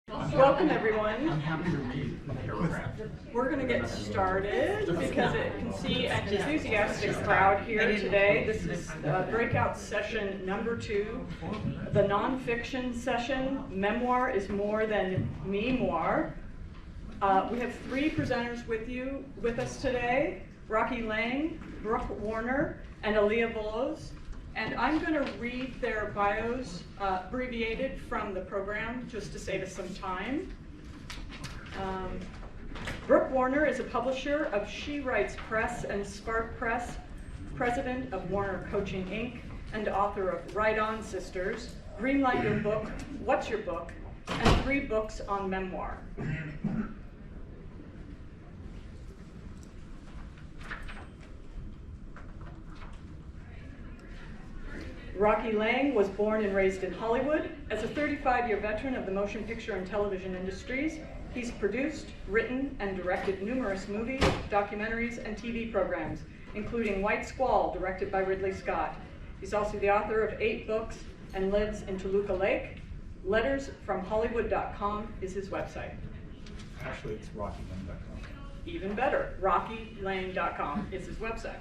Welcome, everyone. I'm happy to read the paragraph. We're going to get started because I can see an enthusiastic crowd here today. This is breakout session number 2, the nonfiction session. Memoir is more than Me-Moir. We have 3 presenters with us today: Rocky Lang, Brooke Warner, and Alia Volz. And I'm going to read their bios abbreviated from the program just to save us some time. Brooke Warner is a publisher of She Writes Press and Spark Press, president of Warner Coaching Inc., and author of Write On Sisters, Greenlight Your Book, What's Your Book, and 3 books on memoir. Rocky Lang was born and raised in Hollywood. As a 35-year veteran of the motion picture and television industries, he's produced, written, and directed numerous movies, documentaries, and TV programs, including White Squall, directed by Ridley Scott. He's also the author of 8 books and lives in Toluca Lake. LettersFromHollywood.com is his website. Actually, it's RockyLang.com. Even better, RockyLang.com is his website.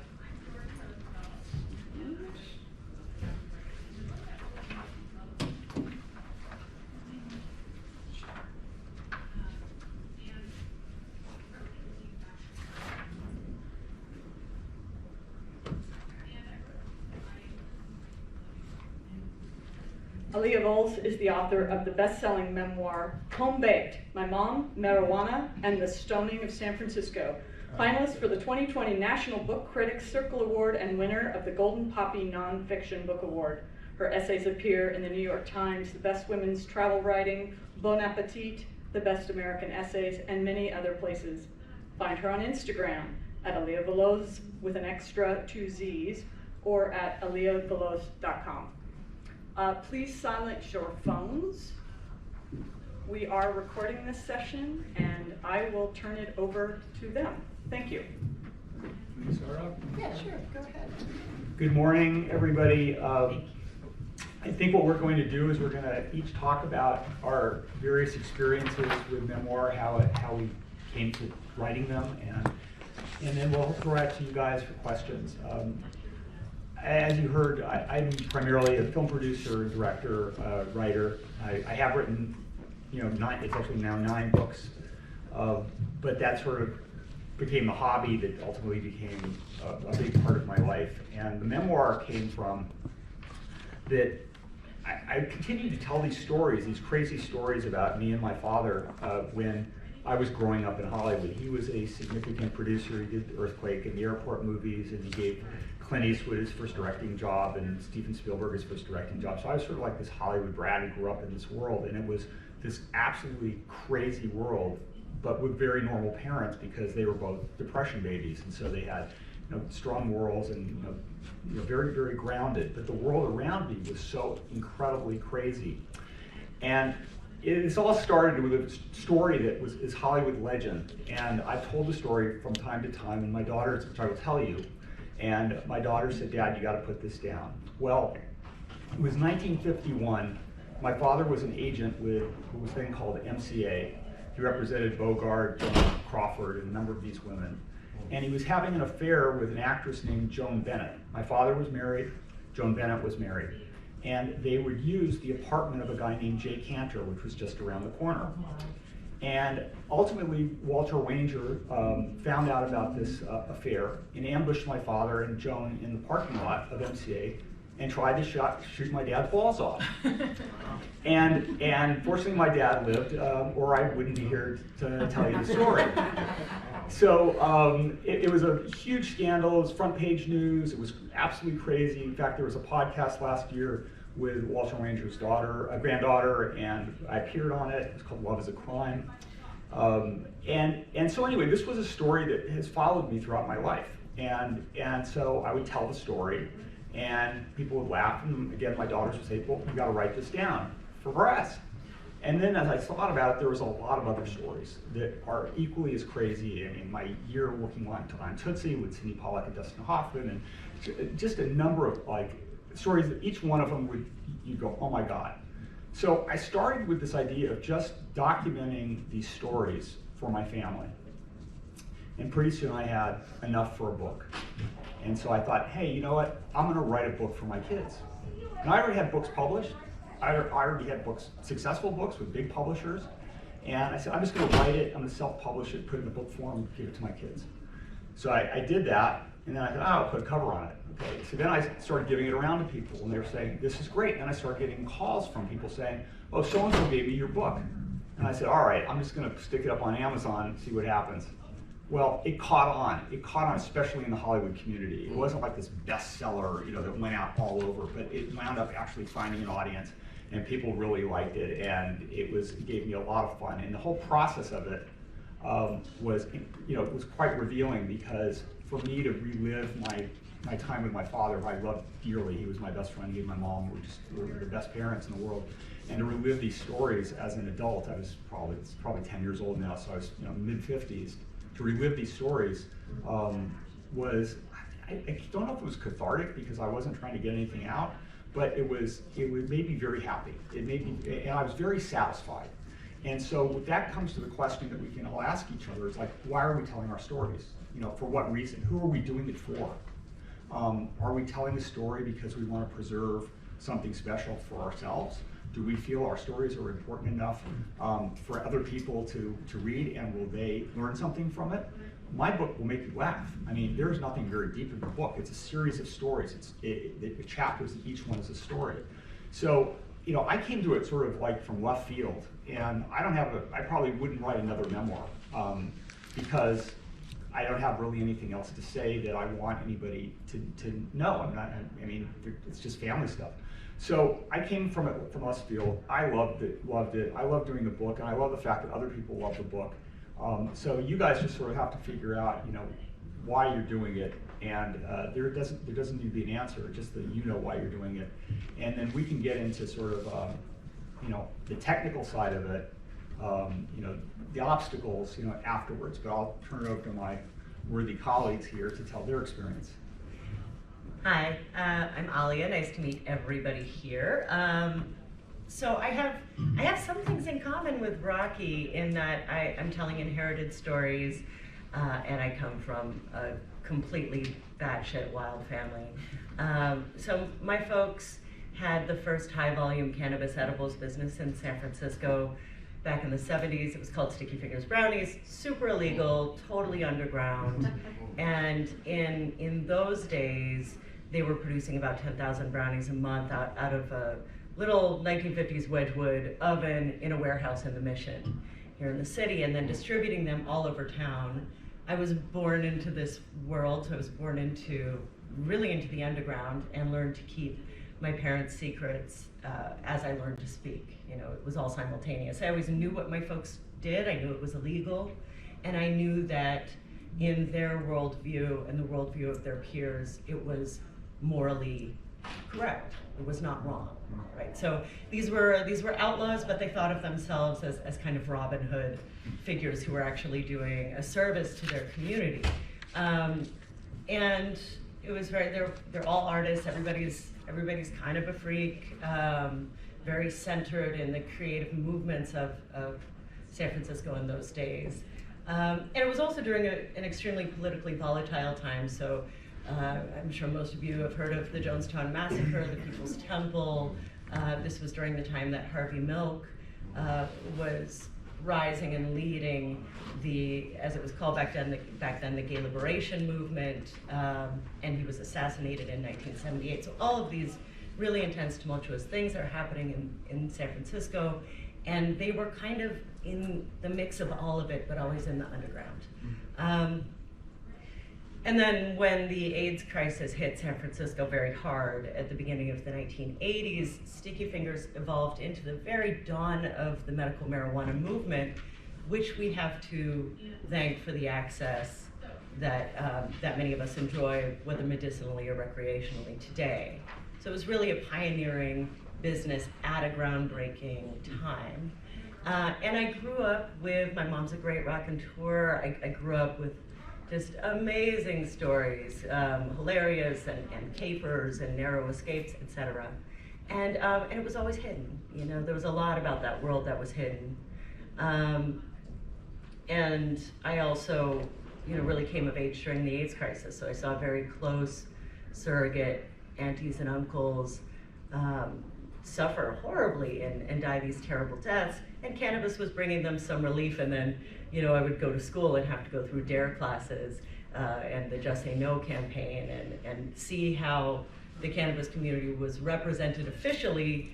Alia Volz is the author of the best-selling memoir, Home Baked, My Mom, Marijuana, and the Stoning of San Francisco. Finalist for the 2020 National Book Critics Circle Award and winner of the Golden Poppy Nonfiction Book Award. Her essays appear in the New York Times, The Best Women's Travel Writing, Bon Appetit, The Best American Essays, and many other places. Find her on Instagram at Alia Volz with an extra 2 Z's or at aliavolz.com. Please silence your phones. We are recording this session, and I will turn it over to them. Thank you. Can you start off? Yeah, sure. Go ahead. Good morning, everybody. I think what we're going to do is we're going to each talk about our various experiences with memoir, how we came to writing them, and then we'll throw it to you guys for questions. As you heard, I'm primarily a film producer, director, writer. I have written, it's actually now 9 books, but that sort of became a hobby that ultimately became a big part of my life. And the memoir came from that I continued to tell these stories, these crazy stories about me and my father when I was growing up in Hollywood. He was a significant producer. He did Earthquake and the airport movies, and he gave Clint Eastwood his first directing job and Steven Spielberg his first directing job. So I was sort of like this Hollywood brat who grew up in this world, and it was this absolutely crazy world, but with very normal parents because they were both Depression babies, and so they had strong morals and very, very grounded. But the world around me was so incredibly crazy. And it's all started with a story that is Hollywood legend, and I've told the story from time to time, and my daughters, which I will tell you, and my daughter said, "Dad, you got to put this down." Well, it was 1951. My father was an agent with what was then called MCA. He represented Bogart, Joan Crawford, and a number of these women. And he was having an affair with an actress named Joan Bennett. My father was married, Joan Bennett was married. And they would use the apartment of a guy named Jay Cantor, which was just around the corner. And ultimately, Walter Wanger found out about this affair and ambushed my father and Joan in the parking lot of MCA and tried to shoot my dad's balls off. And fortunately, my dad lived, or I wouldn't be here to tell you the story. So it was a huge scandal. It was front page news. It was absolutely crazy. In fact, there was a podcast last year with Walter Wanger's granddaughter, and I appeared on it. It's called Love is a Crime. And so anyway, this was a story that has followed me throughout my life. And so I would tell the story, and people would laugh. And again, my daughters would say, "Well, you got to write this down for us." And then as I thought about it, there was a lot of other stories that are equally as crazy. I mean, my year working on Tootsie with Sidney Pollack and Dustin Hoffman, and just a number of stories that each one of them you'd go, "Oh my God." So I started with this idea of just documenting these stories for my family. And pretty soon I had enough for a book. And so I thought, hey, you know what? I'm gonna write a book for my kids. And I already had books published. I already had books, successful books with big publishers. And I said, I'm just gonna write it, I'm gonna self-publish it, put it in a book form, give it to my kids. So I did that, and then I thought, oh, I'll put a cover on it. Okay. So then I started giving it around to people, and they were saying, this is great. And I started getting calls from people saying, oh, so-and-so gave me your book. And I said, all right, I'm just gonna stick it up on Amazon and see what happens. Well, it caught on. It caught on, especially in the Hollywood community. It wasn't like this bestseller, that went out all over, but it wound up actually finding an audience, and people really liked it, and it gave me a lot of fun. And the whole process of it was quite revealing, because for me to relive my time with my father, who I loved dearly, he was my best friend, he and my mom were the best parents in the world. And to relive these stories as an adult, it's probably 10 years old now, so I was mid-50s. To relive these stories was, I don't know if it was cathartic, because I wasn't trying to get anything out, but it made me very happy. And I was very satisfied. And so that comes to the question that we can all ask each other, is like, why are we telling our stories? For what reason? Who are we doing it for? Are we telling the story because we want to preserve something special for ourselves? Do we feel our stories are important enough for other people to read, and will they learn something from it? My book will make you laugh. I mean, there's nothing very deep in the book. It's a series of stories. The chapters, and each one is a story. So, I came to it sort of like from left field, and I probably wouldn't write another memoir because I don't have really anything else to say that I want anybody to know. It's just family stuff. So I came from left field. I loved it. I loved doing the book, and I love the fact that other people love the book. So you guys just sort of have to figure out, why you're doing it, and there doesn't need to be an answer, just that why you're doing it, and then we can get into sort of the technical side of it, the obstacles, afterwards. But I'll turn it over to my worthy colleagues here to tell their experience. Hi, I'm Alia. Nice to meet everybody here. So I have some things in common with Rocky in that I'm telling inherited stories, and I come from a completely batshit wild family. So my folks had the first high-volume cannabis edibles business in San Francisco back in the 70s. It was called Sticky Fingers Brownies, super illegal, totally underground. And in those days, they were producing about 10,000 brownies a month out of a little 1950s Wedgwood oven in a warehouse in the Mission here in the city, and then distributing them all over town. I was born into this world, so I was born really into the underground, and learned to keep my parents' secrets as I learned to speak. It was all simultaneous. I always knew what my folks did. I knew it was illegal, and I knew that in their worldview and the worldview of their peers, it was morally correct. It was not wrong, right? So these were outlaws, but they thought of themselves as kind of Robin Hood figures who were actually doing a service to their community. And it was they're all artists. Everybody's kind of a freak, very centered in the creative movements of San Francisco in those days. And it was also during an extremely politically volatile time. So I'm sure most of you have heard of the Jonestown Massacre, the People's Temple. This was during the time that Harvey Milk was rising and leading as it was called back then, the Gay Liberation Movement, and he was assassinated in 1978. So all of these really intense, tumultuous things are happening in San Francisco, and they were kind of in the mix of all of it, but always in the underground. And then when the AIDS crisis hit San Francisco very hard at the beginning of the 1980s, Sticky Fingers evolved into the very dawn of the medical marijuana movement, which we have to thank for the access that many of us enjoy, whether medicinally or recreationally today. So it was really a pioneering business at a groundbreaking time. And I grew up with, my mom's a great raconteur. I grew up with just amazing stories, hilarious and capers and narrow escapes, etc. And it was always hidden. You know, there was a lot about that world that was hidden. And I also, you know, really came of age during the AIDS crisis. So I saw very close surrogate aunties and uncles suffer horribly and die these terrible deaths. And cannabis was bringing them some relief. And then, you know, I would go to school and have to go through DARE classes and the Just Say No campaign and see how the cannabis community was represented officially,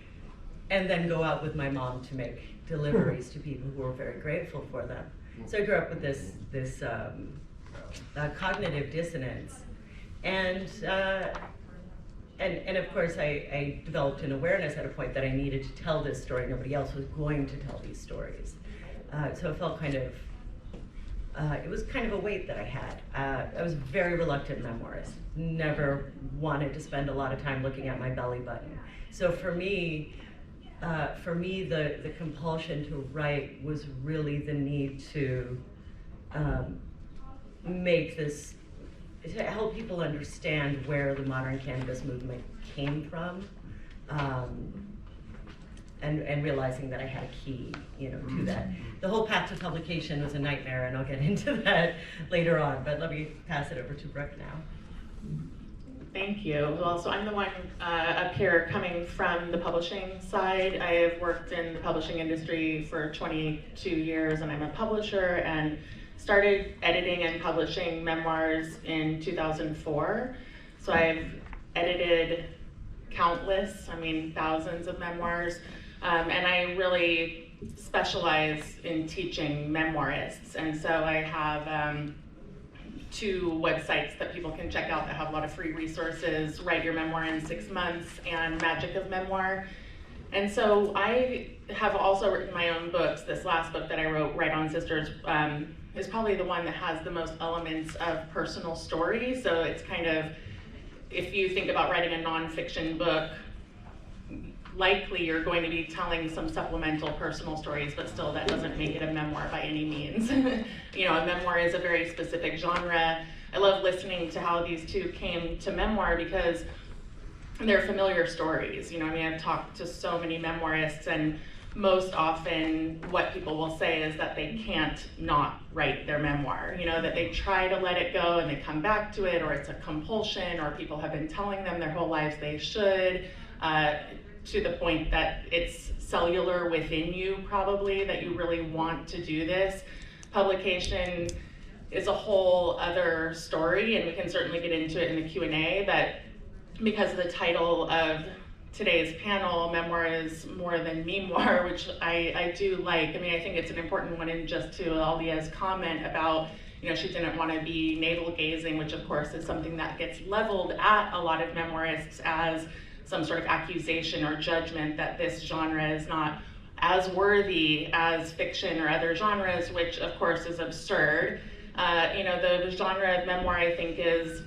and then go out with my mom to make deliveries to people who were very grateful for them. So I grew up with this cognitive dissonance, and of course I developed an awareness at a point that I needed to tell this story. Nobody else was going to tell these stories, so it felt kind of. It was kind of a weight that I had. I was a very reluctant memoirist. Never wanted to spend a lot of time looking at my belly button. So for me, the compulsion to write was really the need to make this, to help people understand where the modern cannabis movement came from, and realizing that I had a key, you know, to that. The whole path to publication was a nightmare, and I'll get into that later on, but let me pass it over to Brooke now. Thank you. Well, so I'm the one up here coming from the publishing side. I have worked in the publishing industry for 22 years, and I'm a publisher, and started editing and publishing memoirs in 2004. So I've edited countless, thousands of memoirs, and I really specialize in teaching memoirists. And so I have 2 websites that people can check out that have a lot of free resources: Write Your Memoir in 6 Months and Magic of Memoir. And so I have also written my own books. This last book that I wrote, Write On Sisters, is probably the one that has the most elements of personal story. So it's kind of, if you think about writing a nonfiction book, likely you're going to be telling some supplemental personal stories, but still that doesn't make it a memoir by any means. You know, a memoir is a very specific genre. I love listening to how these 2 came to memoir because they're familiar stories. You know, I've talked to so many memoirists, and most often what people will say is that they can't not write their memoir. You know, that they try to let it go and they come back to it, or it's a compulsion, or people have been telling them their whole lives they should, to the point that it's cellular within you probably, that you really want to do this. Publication is a whole other story, and we can certainly get into it in the Q&A, but because of the title of today's panel, Memoir is More Than Me-Moir, which I do like. I think it's an important one, and just to Alia's comment about, you know, she didn't want to be navel-gazing, which of course is something that gets leveled at a lot of memoirists as some sort of accusation or judgment that this genre is not as worthy as fiction or other genres, which of course is absurd. You know, the genre of memoir, I think, is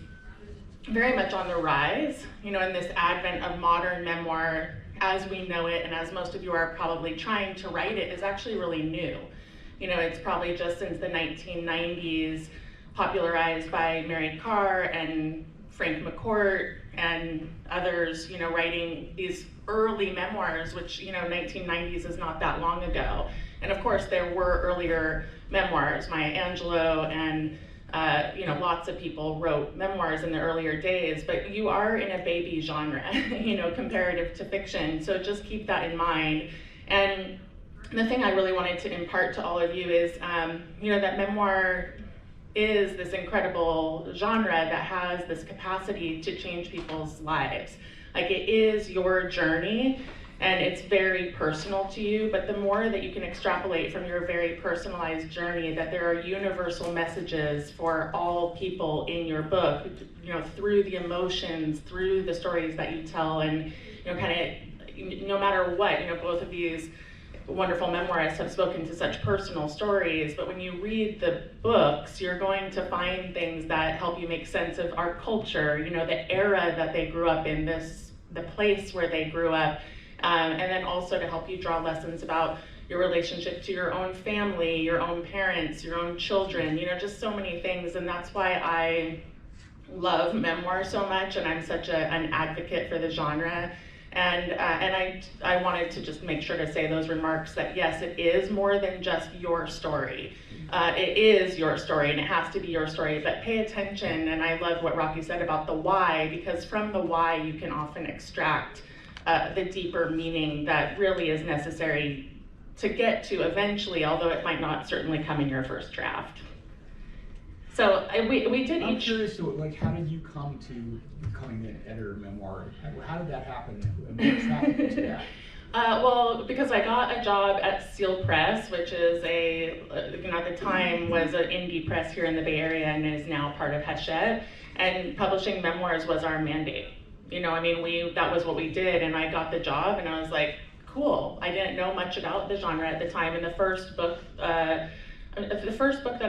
very much on the rise. You know, in this advent of modern memoir, as we know it, and as most of you are probably trying to write it, is actually really new. You know, it's probably just since the 1990s, popularized by Mary Carr and Frank McCourt and others, you know, writing these early memoirs, which, you know, 1990s is not that long ago. And of course there were earlier memoirs. Maya Angelou and you know, lots of people wrote memoirs in the earlier days, but you are in a baby genre, you know, comparative to fiction. So just keep that in mind. And the thing I really wanted to impart to all of you is, you know, that memoir is this incredible genre that has this capacity to change people's lives. Like, it is your journey, and it's very personal to you, but the more that you can extrapolate from your very personalized journey, that there are universal messages for all people in your book, you know, through the emotions, through the stories that you tell, and, you know, kind of, no matter what, you know, both of these wonderful memoirists have spoken to such personal stories, but when you read the books, you're going to find things that help you make sense of our culture, you know, the era that they grew up in, the place where they grew up, and then also to help you draw lessons about your relationship to your own family, your own parents, your own children, you know, just so many things. And that's why I love memoir so much, and I'm such an advocate for the genre. And I wanted to just make sure to say those remarks that yes, it is more than just your story. It is your story and it has to be your story, but pay attention. And I love what Rocky said about the why, because from the why you can often extract the deeper meaning that really is necessary to get to eventually, although it might not certainly come in your first draft. So we did I'm each. curious, so, like, how did you come to becoming an editor of Memoir? How did that happen? And what attracted you to that? Well, because I got a job at Seal Press, which is at the time was an indie press here in the Bay Area and is now part of Hachette. And publishing memoirs was our mandate. That was what we did, and I got the job, and I was like, cool. I didn't know much about the genre at the time, and the first book that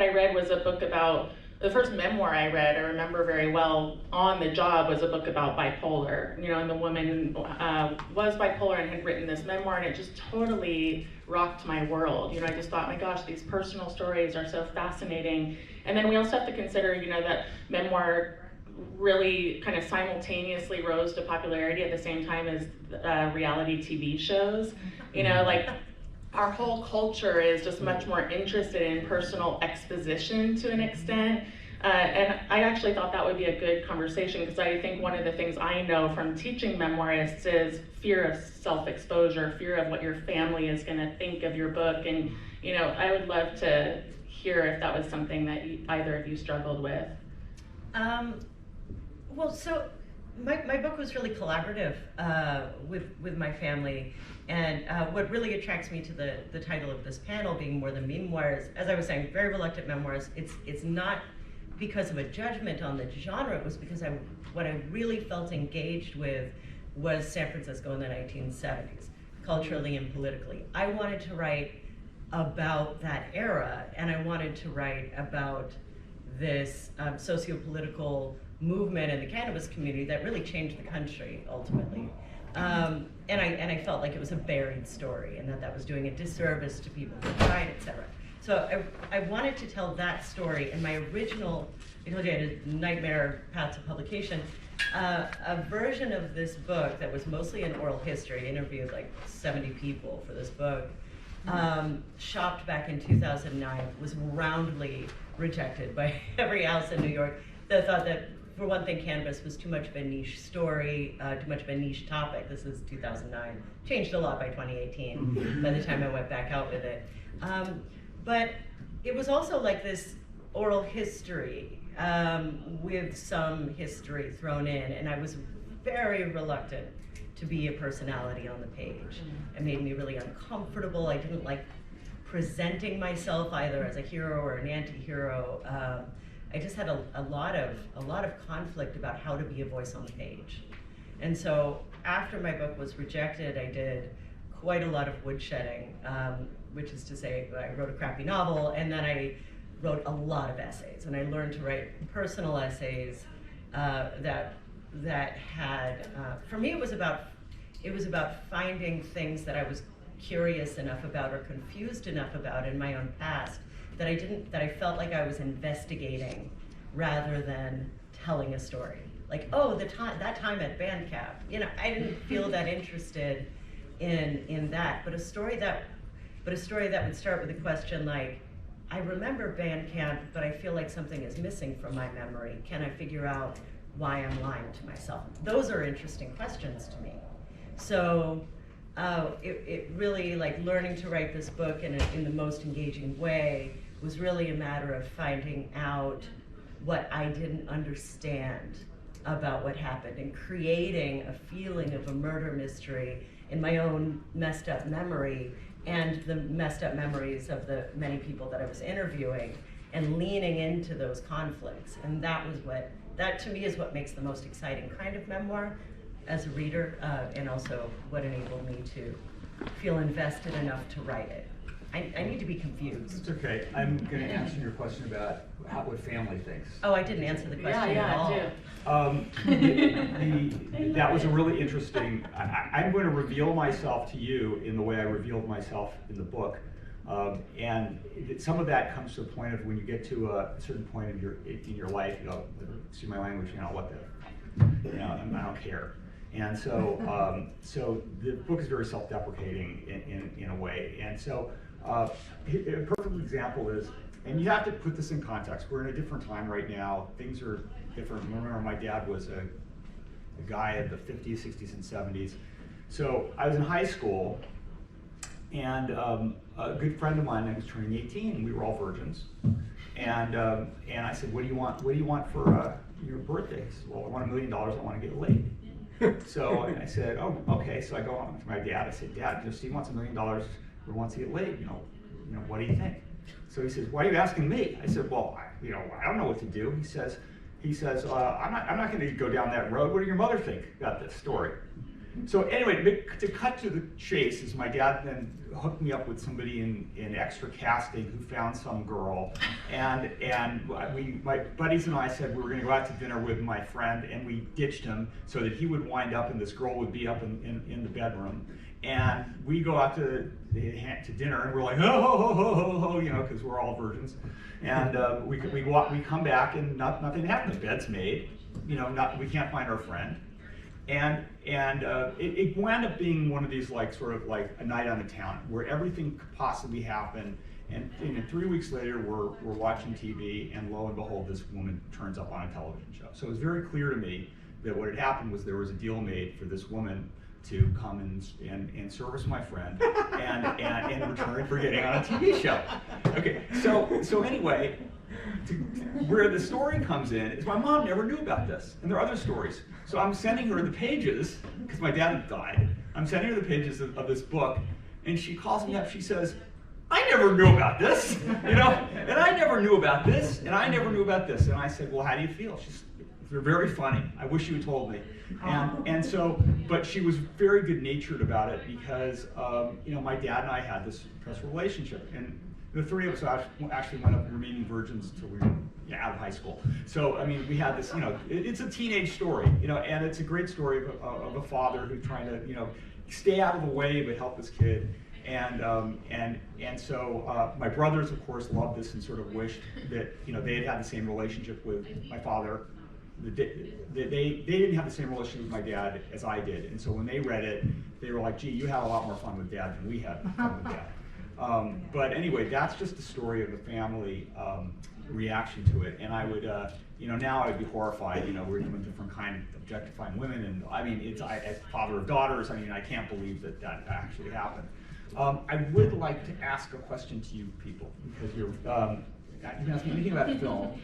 I read was a book about, the first memoir I read, I remember very well, on the job, was a book about bipolar, and the woman was bipolar and had written this memoir, and it just totally rocked my world. I just thought, my gosh, these personal stories are so fascinating. And then we also have to consider, that memoir really kind of simultaneously rose to popularity at the same time as reality TV shows. Our whole culture is just much more interested in personal exposition to an extent. And I actually thought that would be a good conversation, because I think one of the things I know from teaching memoirists is fear of self-exposure, fear of what your family is going to think of your book. And, I would love to hear if that was something that either of you struggled with. Well, so my book was really collaborative with my family, and what really attracts me to the title of this panel being More Than Me-Moir is, as I was saying, very reluctant memoirs. It's not because of a judgment on the genre, it was because what I really felt engaged with was San Francisco in the 1970s, culturally and politically. I wanted to write about that era, and I wanted to write about this socio-political movement in the cannabis community that really changed the country ultimately. And I felt like it was a buried story, and that was doing a disservice to people who tried, etc. So I wanted to tell that story, and my original, I told you I had a nightmare path to publication, a version of this book that was mostly an oral history, interviewed like 70 people for this book, shopped back in 2009, was roundly rejected by every house in New York that thought that, for one thing, cannabis was too much of a niche story, too much of a niche topic. This is 2009. Changed a lot by 2018, by the time I went back out with it. But it was also like this oral history with some history thrown in, and I was very reluctant to be a personality on the page. It made me really uncomfortable. I didn't like presenting myself either as a hero or an anti-hero. I just had a lot of conflict about how to be a voice on the page. And so after my book was rejected, I did quite a lot of woodshedding, which is to say I wrote a crappy novel, and then I wrote a lot of essays, and I learned to write personal essays that had, for me it was about finding things that I was curious enough about or confused enough about in my own past that I felt like I was investigating rather than telling a story. Like, oh, that time at band camp. I didn't feel that interested in that, but a story that would start with a question like, I remember band camp, but I feel like something is missing from my memory. Can I figure out why I'm lying to myself? Those are interesting questions to me. So it really, like, learning to write this book in the most engaging way was really a matter of finding out what I didn't understand about what happened and creating a feeling of a murder mystery in my own messed up memory and the messed up memories of the many people that I was interviewing, and leaning into those conflicts. And that to me is what makes the most exciting kind of memoir as a reader, and also what enabled me to feel invested enough to write it. I need to be confused. It's okay. I'm going to answer your question about what family thinks. Oh, I didn't answer the question at all. That was a really interesting. I'm going to reveal myself to you in the way I revealed myself in the book, and some of that comes to the point of when you get to a certain point in your life, you go, excuse my language, what the, I don't care. And so, so the book is very self-deprecating in a way. And so a perfect example is, and you have to put this in context, we're in a different time right now, things are different. Remember, my dad was a guy in the 50s, 60s, and 70s. So I was in high school, and a good friend of mine, I was turning 18, and we were all virgins. And I said, what do you want for your birthday? He said, well, I want $1 million, I want to get laid. So I said, oh, okay. So I go home to my dad. I said, Dad, Steve wants $1 million. He wants to get laid. You know, what do you think? So he says, why are you asking me? I said, well, I don't know what to do. He says, I'm not going to go down that road. What do your mother think about this story? So anyway, to cut to the chase, is my dad then hooked me up with somebody in extra casting who found some girl, and my buddies and I said we were going to go out to dinner with my friend, and we ditched him so that he would wind up and this girl would be up in the bedroom, and we go out to dinner and we're like ho ho ho ho ho ho, you know, because we're all virgins, and we come back and nothing happened. The bed's made, you know, we can't find our friend. And it wound up being one of these sort of like a night on the town where everything could possibly happen. And 3 weeks later, we're watching TV, and lo and behold, this woman turns up on a television show. So it was very clear to me that what had happened was there was a deal made for this woman to come and service my friend and in return for getting on a TV show. Okay, so anyway, where the story comes in is my mom never knew about this, and there are other stories. So I'm sending her the pages, because my dad had died. I'm sending her the pages of this book, and she calls me up. She says, I never knew about this, you know, and I never knew about this, and I never knew about this. And I said, well, how do you feel? They're very funny. I wish you had told me. And so, but she was very good-natured about it because, you know, my dad and I had this relationship, and the three of us actually went up remaining virgins until we were out of high school. So, I mean, we had this, you know, it's a teenage story, you know, and it's a great story of a father who's trying to, you know, stay out of the way but help his kid. And so my brothers, of course, loved this and sort of wished that, you know, they had the same relationship with my father. They didn't have the same relationship with my dad as I did. And so when they read it, they were like, gee, you had a lot more fun with Dad than we had fun with Dad. But anyway, that's just the story of the family reaction to it. And I would, you know, now I would be horrified. You know, we're doing different kind of objectifying women, and I mean, as father of daughters, I mean, I can't believe that actually happened. I would like to ask a question to you people, because you can ask me anything about film.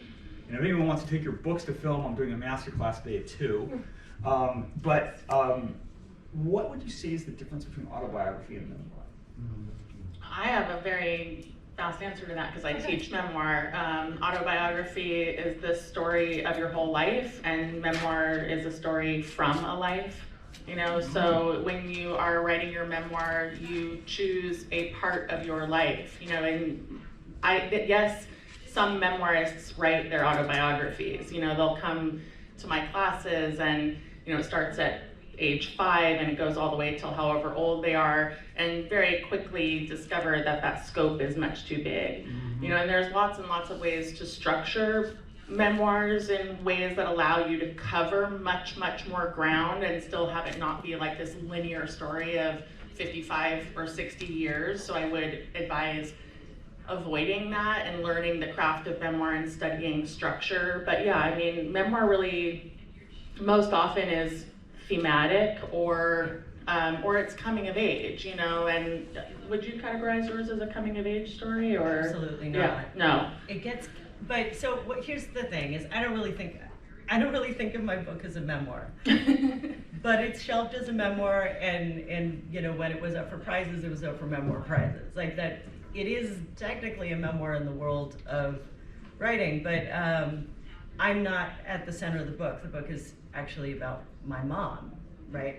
And if anyone wants to take your books to film, I'm doing a masterclass day at 2. But what would you say is the difference between autobiography and memoir? I have a very fast answer to that because I teach memoir. Autobiography is the story of your whole life, and memoir is a story from a life. You know, so when you are writing your memoir, you choose a part of your life. You know, and yes, some memoirists write their autobiographies. You know, they'll come to my classes, and you know, it starts at age 5 and it goes all the way till however old they are, and very quickly discover that scope is much too big. You know, and there's lots and lots of ways to structure memoirs in ways that allow you to cover much more ground and still have it not be like this linear story of 55 or 60 years. So I would advise avoiding that and learning the craft of memoir and studying structure. But yeah, I mean, memoir really most often is thematic or it's coming of age, you know. And would you categorize yours as a coming of age story, or? Absolutely not. Yeah, no. It gets, but so here's the thing: is I don't really think of my book as a memoir, but it's shelved as a memoir, and you know, when it was up for prizes, it was up for memoir prizes. Like that, it is technically a memoir in the world of writing, but I'm not at the center of the book. The book is actually about my mom, right?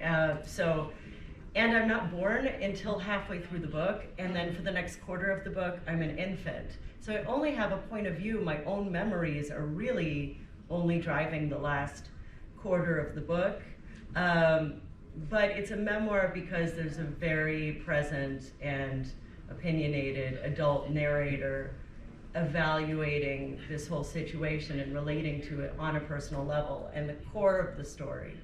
And I'm not born until halfway through the book, and then for the next quarter of the book, I'm an infant. So I only have a point of view. My own memories are really only driving the last quarter of the book. But it's a memoir because there's a very present and opinionated adult narrator evaluating this whole situation and relating to it on a personal level. And the core of the story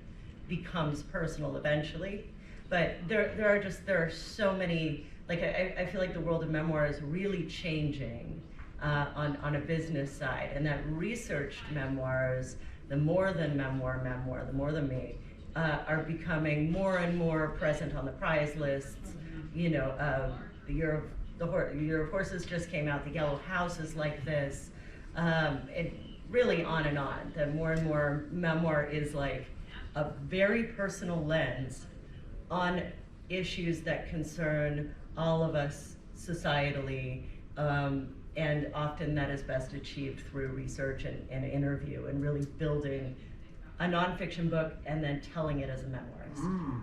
becomes personal eventually. But there are so many, like I feel like the world of memoir is really changing on a business side, and that researched memoirs, the more than memoir, the more than me, are becoming more and more present on the prize lists. You know, the Year of Horses just came out, the Yellow House is like this. It really on and on. The more and more memoir is like a very personal lens on issues that concern all of us societally, and often that is best achieved through research and interview, and really building a nonfiction book and then telling it as a memoir.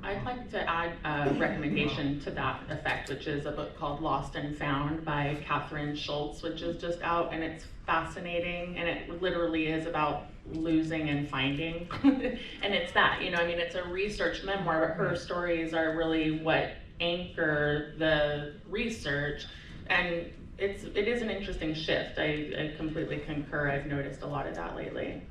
I'd like to add a recommendation to that effect, which is a book called Lost and Found by Catherine Schultz, which is just out, and it's fascinating, and it literally is about losing and finding. And it's that, you know, I mean, it's a research memoir, but her stories are really what anchor the research, and it is an interesting shift. I completely concur. I've noticed a lot of that lately.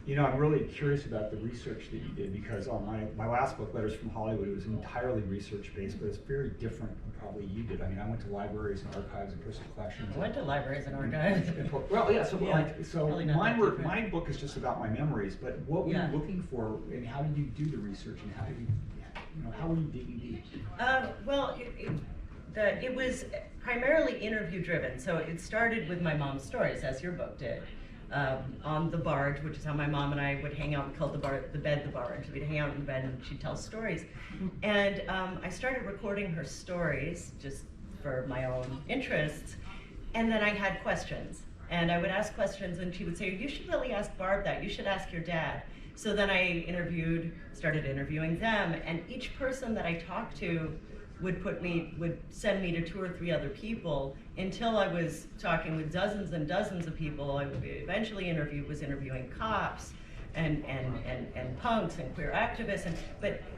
You know, I'm really curious about the research that you did, because on my last book, Letters from Hollywood, it was entirely research-based, but it's very different than probably you did. I mean, I went to libraries and archives and personal collections. I went to libraries and archives. Well, yeah, so really my book is just about my memories, but what were you looking for, and how did you do the research, and how did how were you digging deep? Well, it was primarily interview-driven, so it started with my mom's stories, as your book did. On the barge, which is how my mom and I would hang out. We called the bed the barge. We'd hang out in the bed and she'd tell stories. And I started recording her stories just for my own interests. And then I had questions. And I would ask questions and she would say, you should really ask Barb that. You should ask your dad. So then I started interviewing them. And each person that I talked to would send me to 2 or 3 other people, until I was talking with dozens and dozens of people. I would eventually was interviewing cops and punks and queer activists,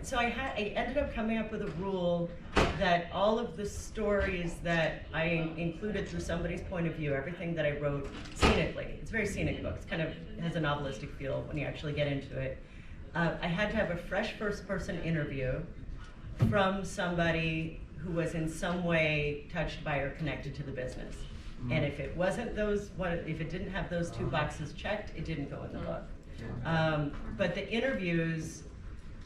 so I ended up coming up with a rule that all of the stories that I included through somebody's point of view, everything that I wrote scenically, it's a very scenic book, it kind of has a novelistic feel when you actually get into it. I had to have a fresh first-person interview from somebody who was in some way touched by or connected to the business. And if it wasn't if it didn't have those 2 boxes checked, it didn't go in the book. But the interviews,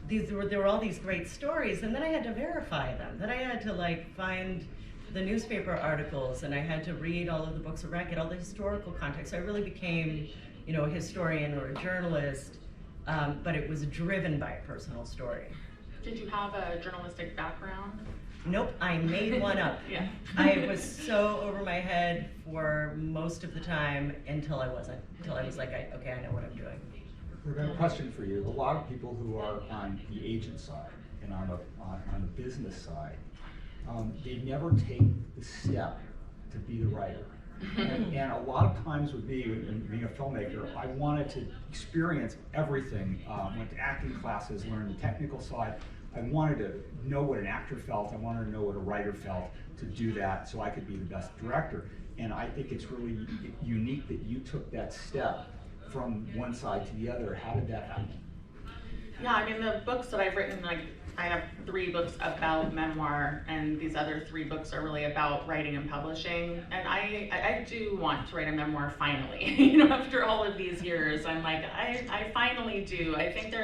there were all these great stories, and then I had to verify them. Then I had to find the newspaper articles, and I had to read all of the books around, get all the historical context. So I really became, a historian or a journalist, but it was driven by a personal story. Did you have a journalistic background? Nope, I made one up. Yeah. I was so over my head for most of the time until I wasn't. Until I was like, okay, I know what I'm doing. We've got a question for you. A lot of people who are on the agent side and on the business side, they never take the step to be the writer. And a lot of times with me, being a filmmaker, I wanted to experience everything. Went to acting classes, learned the technical side. I wanted to know what an actor felt. I wanted to know what a writer felt, to do that so I could be the best director. And I think it's really unique that you took that step from one side to the other. How did that happen? Yeah, I mean, the books that I've written, I have 3 books about memoir, and these other 3 books are really about writing and publishing. And I do want to write a memoir finally. After all of these years, I'm like, I finally do. I think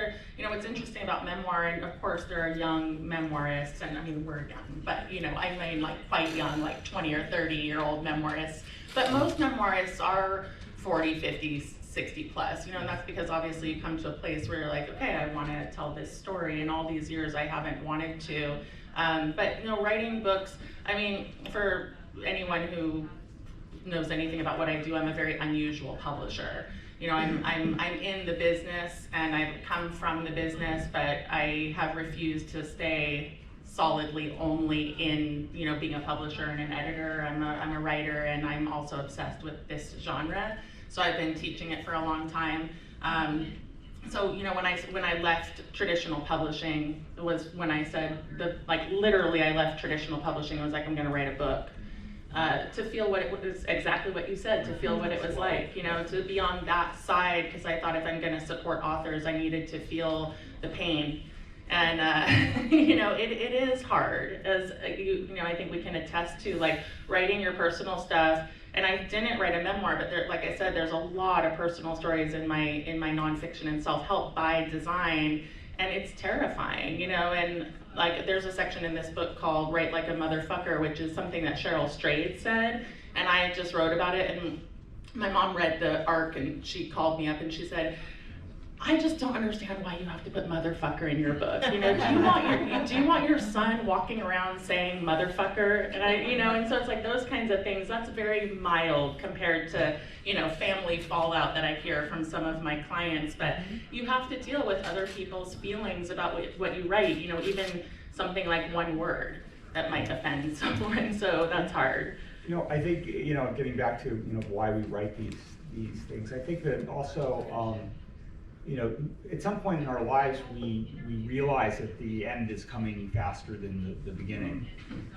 what's interesting about memoir, and of course there are young memoirists, and I mean, we're young, but I mean quite young, 20 or 30-year-old memoirists. But most memoirists are 40, 50, 60 plus, and that's because obviously you come to a place where you're like, okay, I want to tell this story, and all these years I haven't wanted to. But writing books, I mean, for anyone who knows anything about what I do, I'm a very unusual publisher. I'm in the business, and I've come from the business, but I have refused to stay solidly only in being a publisher and an editor. I'm a writer, and I'm also obsessed with this genre. So I've been teaching it for a long time. So when I left traditional publishing, it was when I said literally I left traditional publishing. I was like, I'm going to write a book, to feel what it was, exactly what you said, to feel what it was like, to be on that side, because I thought if I'm going to support authors, I needed to feel the pain. And you know, it is hard, as you know, I think we can attest to, like, writing your personal stuff. And I didn't write a memoir, but there, like I said, there's a lot of personal stories in my nonfiction and self-help by design, and it's terrifying, you know. And like, there's a section in this book called "Write Like a Motherfucker," which is something that Cheryl Strayed said, and I just wrote about it. And my mom read the arc, and she called me up and she said, I just don't understand why you have to put motherfucker in your book. You know, do you want your son walking around saying motherfucker? And you know, and so it's like those kinds of things. That's very mild compared to, you know, family fallout that I hear from some of my clients. But you have to deal with other people's feelings about what you write. You know, even something like one word that might offend someone. So that's hard. You know, I think, you know, getting back to, you know, why we write these things, I think that also, you know, at some point in our lives, we realize that the end is coming faster than the beginning.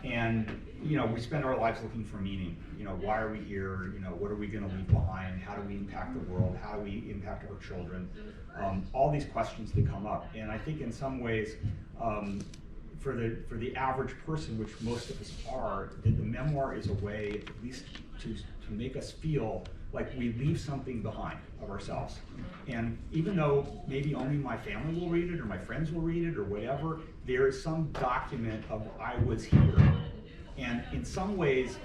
And, you know, we spend our lives looking for meaning. You know, why are we here? You know, what are we going to leave behind? How do we impact the world? How do we impact our children? All these questions that come up. And I think in some ways, for the average person, which most of us are, the memoir is a way, at least to make us feel like we leave something behind of ourselves. And even though maybe only my family will read it, or my friends will read it, or whatever, there is some document of I was here. And in some ways,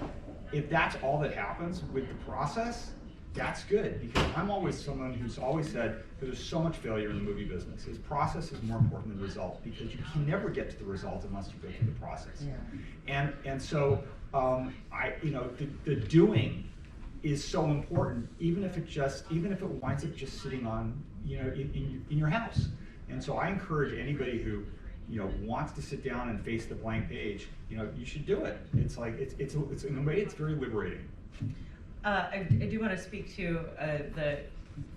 if that's all that happens with the process, that's good, because I'm always someone who's always said that there's so much failure in the movie business. Is process is more important than result, because you can never get to the result unless you go through the process. Yeah. And so you know, the doing is so important, even if it winds up just sitting on, you know, in your house. And so I encourage anybody who, you know, wants to sit down and face the blank page, you know, you should do it. It's like it's in a way it's very liberating. I do want to speak to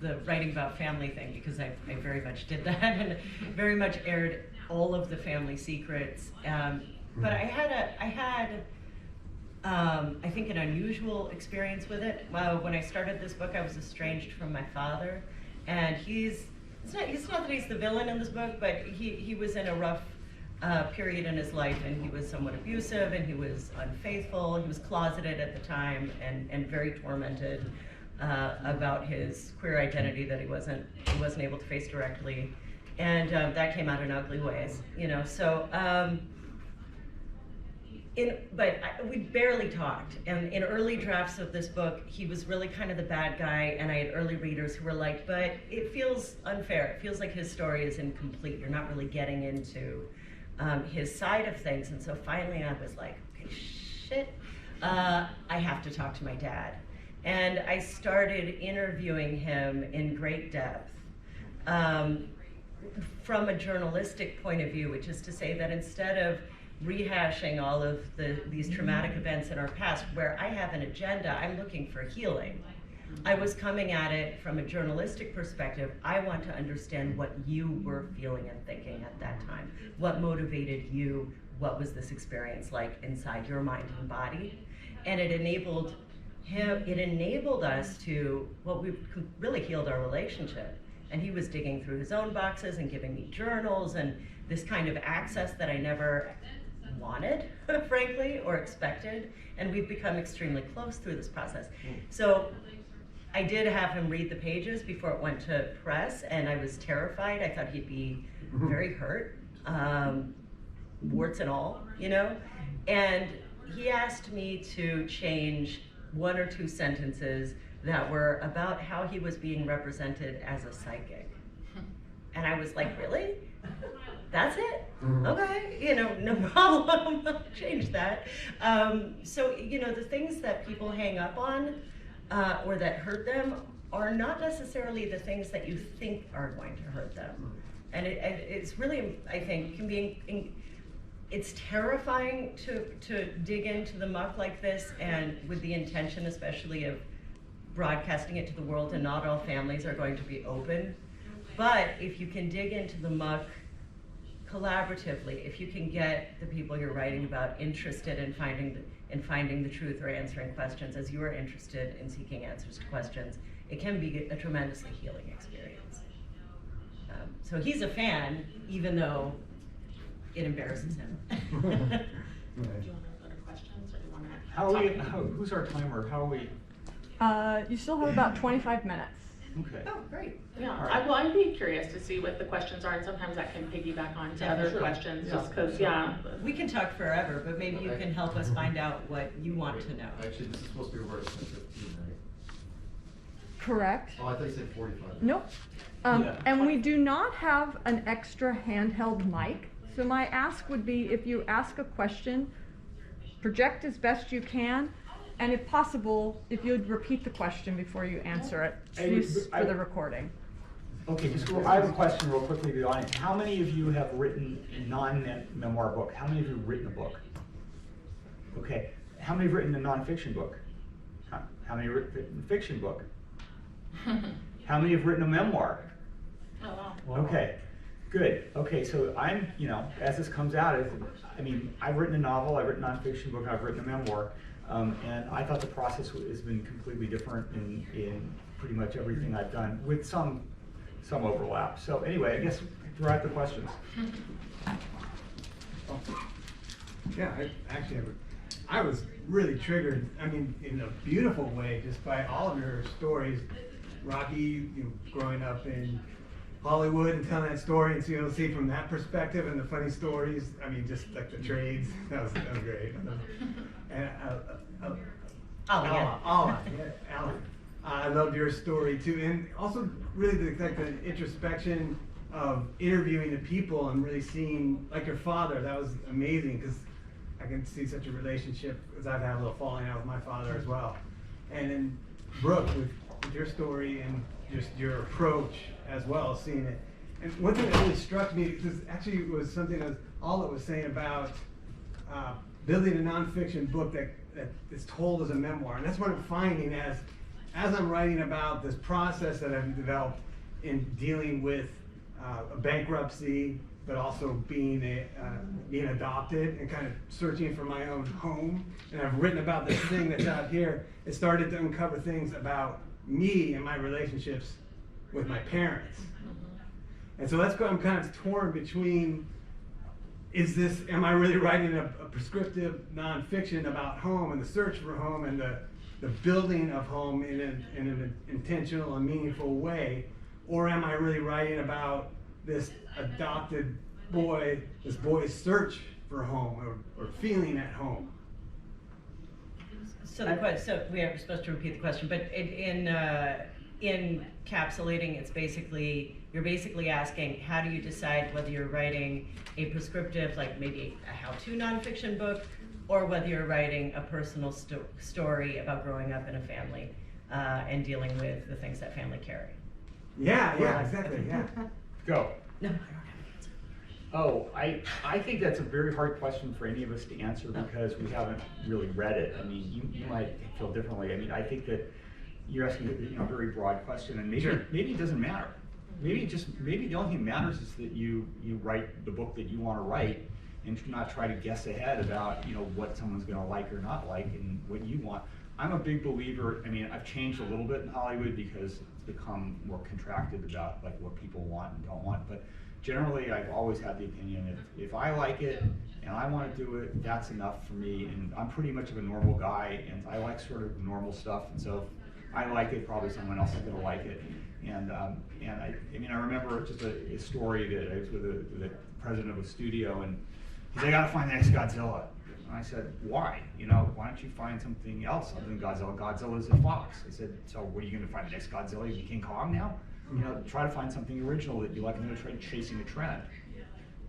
the writing about family thing, because I very much did that and very much aired all of the family secrets. But I had I think an unusual experience with it. When I started this book, I was estranged from my father, and it's not that he's the villain in this book, but he was in a rough period in his life, and he was somewhat abusive, and he was unfaithful. He was closeted at the time, and very tormented about his queer identity that he wasn't able to face directly, and that came out in ugly ways, you know. So. We barely talked, and in early drafts of this book, he was really kind of the bad guy, and I had early readers who were like, but it feels unfair. It feels like his story is incomplete. You're not really getting into his side of things. And so finally I was like, okay, shit, I have to talk to my dad. And I started interviewing him in great depth from a journalistic point of view, which is to say that instead of rehashing all of these traumatic events in our past, where I have an agenda, I'm looking for healing. I was coming at it from a journalistic perspective. I want to understand what you were feeling and thinking at that time. What motivated you? What was this experience like inside your mind and body? And it enabled us to, well, we really healed our relationship. And he was digging through his own boxes and giving me journals and this kind of access that I never wanted, frankly, or expected, and we've become extremely close through this process. So I did have him read the pages before it went to press, and I was terrified. I thought he'd be very hurt, warts and all, you know? And he asked me to change one or two sentences that were about how he was being represented as a psychic. And I was like, really? That's it? Okay, you know, no problem, I'll change that. So, you know, the things that people hang up on or that hurt them are not necessarily the things that you think are going to hurt them. And it's really, I think, it's terrifying to dig into the muck like this, and with the intention especially of broadcasting it to the world, and not all families are going to be open. But if you can dig into the muck collaboratively, if you can get the people you're writing about interested in finding the truth or answering questions, as you are interested in seeking answers to questions, it can be a tremendously healing experience. So he's a fan, even though it embarrasses him. Do you want to go to questions, or do you want to? How are we, who's our timer? How are we? You still have about 25 minutes. Okay. Oh, great. Yeah, All right. I'd be curious to see what the questions are, and sometimes that can piggyback on to Yeah, other sure. questions, Yeah. just because, yeah. We can talk forever, but maybe you can help us find out what you want to know. Actually, this is supposed to be recorded at 10:15, right? Correct. Oh, I thought you said 45. Nope. Yeah. And we do not have an extra handheld mic. So my ask would be, if you ask a question, project as best you can, and if possible, if you'd repeat the question before you answer it, for the recording. Okay, I have a question real quickly to the audience. How many of you have written a non-memoir book? How many of you have written a book? Okay. How many have written a nonfiction book? How many have written a fiction book? How many have written a memoir? Oh, wow. Okay, good. Okay, so I'm, as this comes out, I've written a novel, I've written a nonfiction book, I've written a memoir, and I thought the process has been completely different in pretty much everything I've done, with some overlap. So anyway, I guess throw out the questions. Yeah, I was really triggered, in a beautiful way, just by all of your stories. Rocky, growing up in Hollywood and telling that story, and so see from that perspective, and the funny stories, just like the trades, that was great. And Alan, I loved your story too, and also really the introspection of interviewing the people and really seeing, like your father, that was amazing, because I can see such a relationship, because I've had a little falling out with my father as well. And then Brooke, with your story and just your approach as well, seeing it. And one thing that really struck me, because actually it was something that Alla was saying about building a nonfiction book that is told as a memoir. And that's what I'm finding as I'm writing about this process that I've developed in dealing with a bankruptcy, but also being adopted and kind of searching for my own home. And I've written about this thing that's out here. It started to uncover things about me and my relationships with my parents. And so I'm kind of torn between, am I really writing a prescriptive nonfiction about home and the search for home and the building of home in an intentional and meaningful way? Or am I really writing about this adopted boy, this boy's search for home or feeling at home? So we are supposed to repeat the question, but in encapsulating, you're basically asking, how do you decide whether you're writing a prescriptive, like maybe a how-to nonfiction book, or whether you're writing a personal story about growing up in a family and dealing with the things that family carry? Yeah, exactly, yeah. Go. No, I don't have an answer. Oh, I think that's a very hard question for any of us to answer because we haven't really read it. You might feel differently. I think that you're asking a very broad question, and maybe it doesn't matter. Maybe the only thing that matters is that you write the book that you want to write, and not try to guess ahead about what someone's going to like or not like and what you want. I'm a big believer. I've changed a little bit in Hollywood because it's become more contracted about like what people want and don't want. But generally, I've always had the opinion if I like it and I want to do it, that's enough for me. And I'm pretty much of a normal guy, and I like sort of normal stuff. And so if I like it, probably someone else is going to like it. And I remember just a story that I was with the president of a studio, and he said, "I got to find the next Godzilla." And I said, "Why? Why don't you find something else other than Godzilla? Godzilla's a fox." I said, "So what are you going to find the next Godzilla? You King Kong now? Try to find something original that you like, and then try chasing a trend."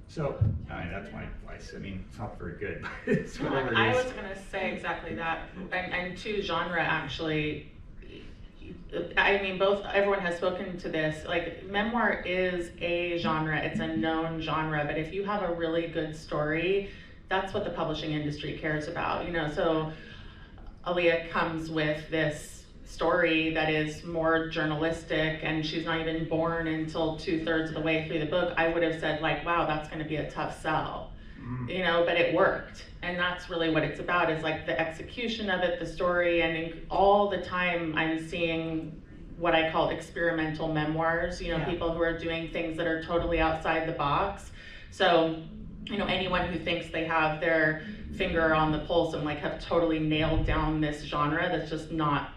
So that's my advice. It's not very good, but it's whatever it is. I was going to say exactly that, and to genre actually. Everyone has spoken to this, like memoir is a genre, it's a known genre, but if you have a really good story, that's what the publishing industry cares about, so Alia comes with this story that is more journalistic, and she's not even born until 2/3 of the way through the book. I would have said like, wow, that's going to be a tough sell. But it worked, and that's really what it's about, is like the execution of it, the story, and all the time I'm seeing what I call experimental memoirs, people who are doing things that are totally outside the box. So anyone who thinks they have their finger on the pulse and like have totally nailed down this genre, that's just not,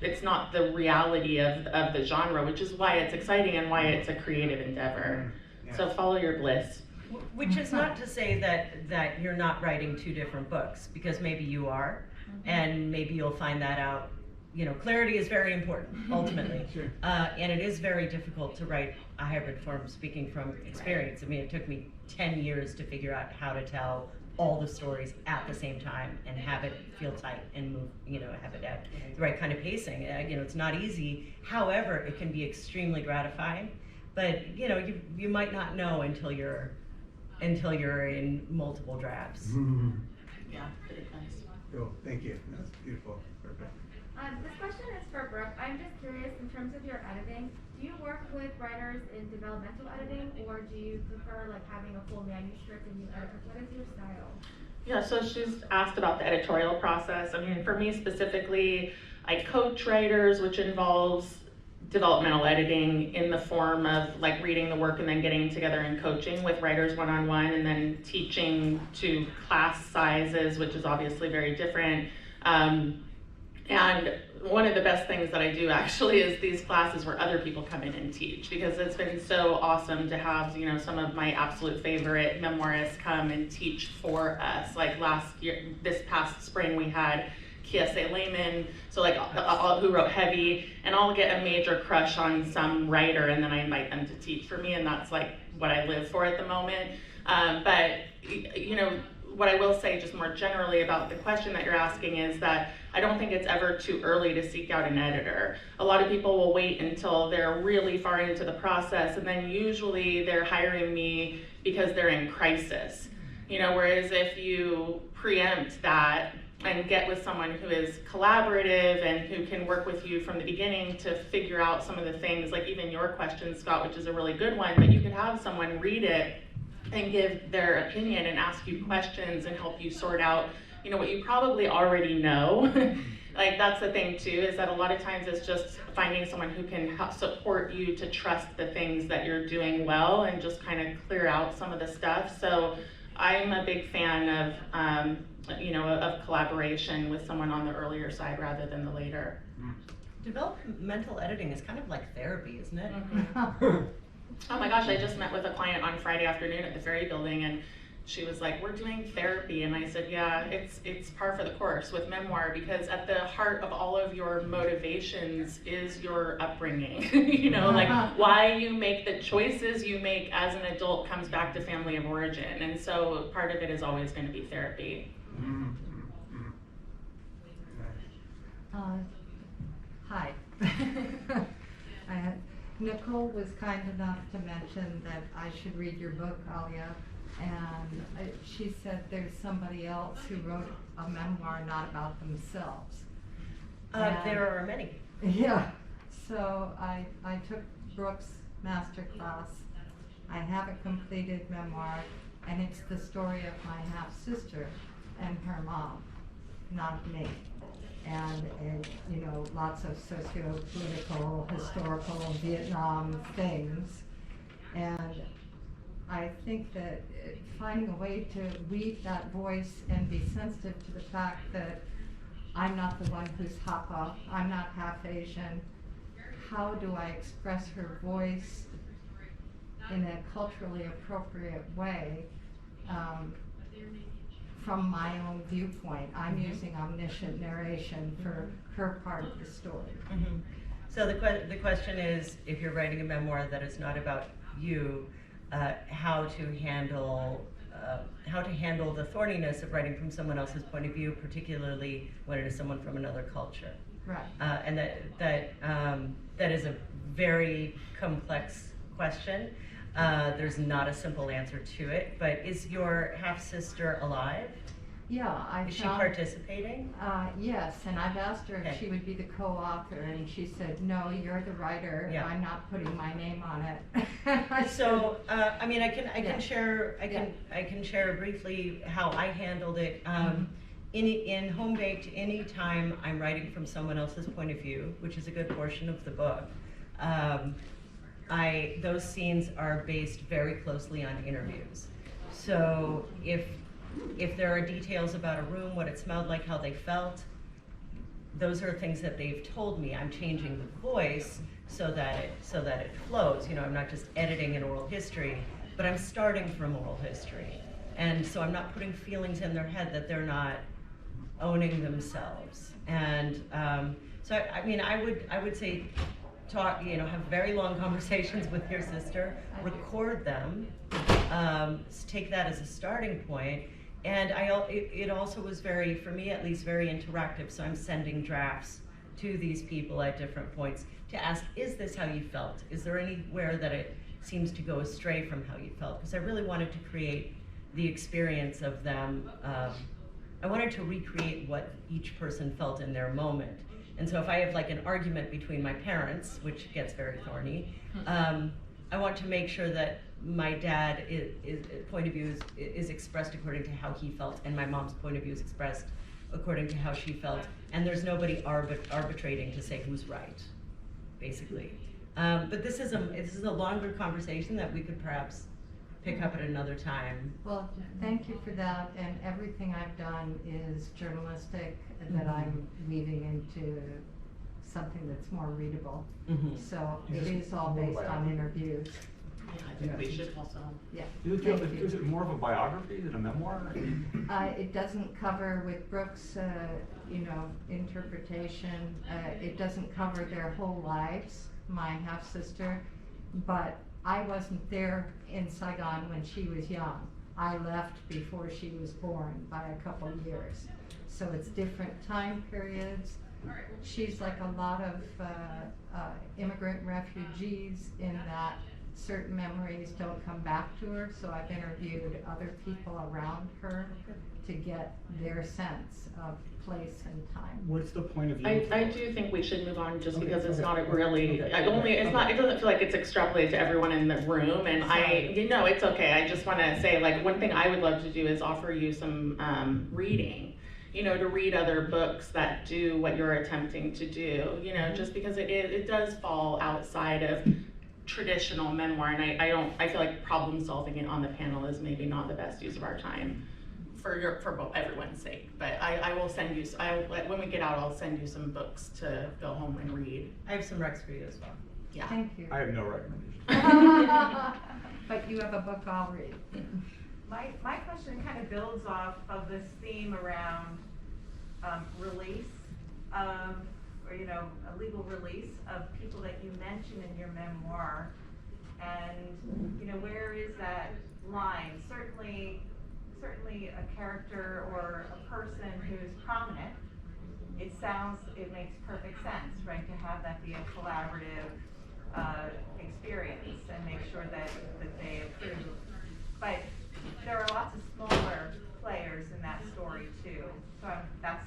it's not the reality of the genre, which is why it's exciting and why it's a creative endeavor. Yeah. So follow your bliss. Which is not to say that you're not writing two different books, because maybe you are, and maybe you'll find that out. Clarity is very important, ultimately. Sure. And it is very difficult to write a hybrid form, speaking from experience. I mean, it took me 10 years to figure out how to tell all the stories at the same time and have it feel tight and move, have it at the right kind of pacing. It's not easy. However, it can be extremely gratifying. But, you might not know until you're in multiple drafts. Yeah, good advice. Cool, thank you. That's beautiful. Perfect. This question is for Brooke. I'm just curious, in terms of your editing, do you work with writers in developmental editing, or do you prefer like having a full manuscript and you edit? What is your style? Yeah, so she's asked about the editorial process. I mean, for me specifically, I coach writers, which involves developmental editing in the form of like reading the work and then getting together and coaching with writers one-on-one, and then teaching to class sizes, which is obviously very different. And one of the best things that I do actually is these classes where other people come in and teach, because it's been so awesome to have, some of my absolute favorite memoirists come and teach for us. Like this past spring we had Kiese Lehman, so like all who wrote Heavy, and I'll get a major crush on some writer and then I invite them to teach for me, and that's like what I live for at the moment. But what I will say just more generally about the question that you're asking is that I don't think it's ever too early to seek out an editor. A lot of people will wait until they're really far into the process, and then usually they're hiring me because they're in crisis. Whereas if you preempt that and get with someone who is collaborative and who can work with you from the beginning to figure out some of the things, like even your question, Scott, which is a really good one, but you could have someone read it and give their opinion and ask you questions and help you sort out, what you probably already know. Like that's the thing too, is that a lot of times it's just finding someone who can help support you to trust the things that you're doing well and just kind of clear out some of the stuff. So I'm a big fan of, of collaboration with someone on the earlier side rather than the later. Developmental editing is kind of like therapy, isn't it? Oh my gosh, I just met with a client on Friday afternoon at the Ferry Building, and she was like, we're doing therapy. And I said, yeah, it's par for the course with Memoir, because at the heart of all of your motivations is your upbringing. Like why you make the choices you make as an adult comes back to family of origin. And so part of it is always going to be therapy. Hi. Nicole was kind enough to mention that I should read your book, Alia, and she said there's somebody else who wrote a memoir not about themselves. There are many. Yeah, so I took Brooke's master class. I have a completed memoir, and it's the story of my half-sister and her mom, not me. And lots of socio-political, historical, Vietnam things. And I think that finding a way to weave that voice and be sensitive to the fact that I'm not the one who's Hakka, I'm not half Asian. How do I express her voice in a culturally appropriate way? From my own viewpoint. I'm using omniscient narration for her part of the story. So the question is, if you're writing a memoir that is not about you, how to handle the thorniness of writing from someone else's point of view, particularly when it is someone from another culture. Right. And that is a very complex question. There's not a simple answer to it, but is your half-sister alive? Yeah, Is she participating? Yes, and I've asked her if she would be the co-author, and she said, no, you're the writer, Yeah. I'm not putting my name on it. So, I mean, I can share briefly how I handled it. In Home Baked, any time I'm writing from someone else's point of view, which is a good portion of the book, those scenes are based very closely on interviews. So if there are details about a room, what it smelled like, how they felt, those are things that they've told me. I'm changing the voice so that it flows. You know, I'm not just editing an oral history, but I'm starting from oral history. And so I'm not putting feelings in their head that they're not owning themselves. And so I mean, I would say talk, you know, have very long conversations with your sister, record them, take that as a starting point. And it also was very, for me at least, very interactive. So I'm sending drafts to these people at different points to ask, is this how you felt? Is there anywhere that it seems to go astray from how you felt? Because I really wanted to create the experience of them. I wanted to recreate what each person felt in their moment. And so if I have like an argument between my parents, which gets very thorny, I want to make sure that my dad point of view is expressed according to how he felt, and my mom's point of view is expressed according to how she felt, and there's nobody arbitrating to say who's right, basically. But this is a longer conversation that we could perhaps pick up at another time. Well, thank you for that, and everything I've done is journalistic that I'm weaving into something that's more readable. So it is all based on interviews. I think we should also. Yeah. Is it more of a biography than a memoir? It doesn't cover with Brooke's, interpretation. It doesn't cover their whole lives, my half-sister, but I wasn't there in Saigon when she was young. I left before she was born by a couple years. So it's different time periods. She's like a lot of immigrant refugees in that certain memories don't come back to her, so I've interviewed other people around her to get their sense of place and time. What's the point of view? I do think we should move on just Okay, because it's okay. not really, Okay. it doesn't feel like it's extrapolated to everyone in the room, and it's okay. I just wanna say, like, one thing I would love to do is offer you some reading, to read other books that do what you're attempting to do, just because it does fall outside of traditional memoir, and I feel like problem solving it on the panel is maybe not the best use of our time for both everyone's sake. But I will send you, when we get out, I'll send you some books to go home and read. I have some recs for you as well. Yeah. Thank you. I have no recommendation. But you have a book I'll read. My question kind of builds off of this theme around release of, or a legal release of people that you mention in your memoir, and where is that line? Certainly a character or a person who is prominent, it makes perfect sense, right, to have that be a collaborative experience and make sure that they approve. But there are lots of smaller players in that story too. So that's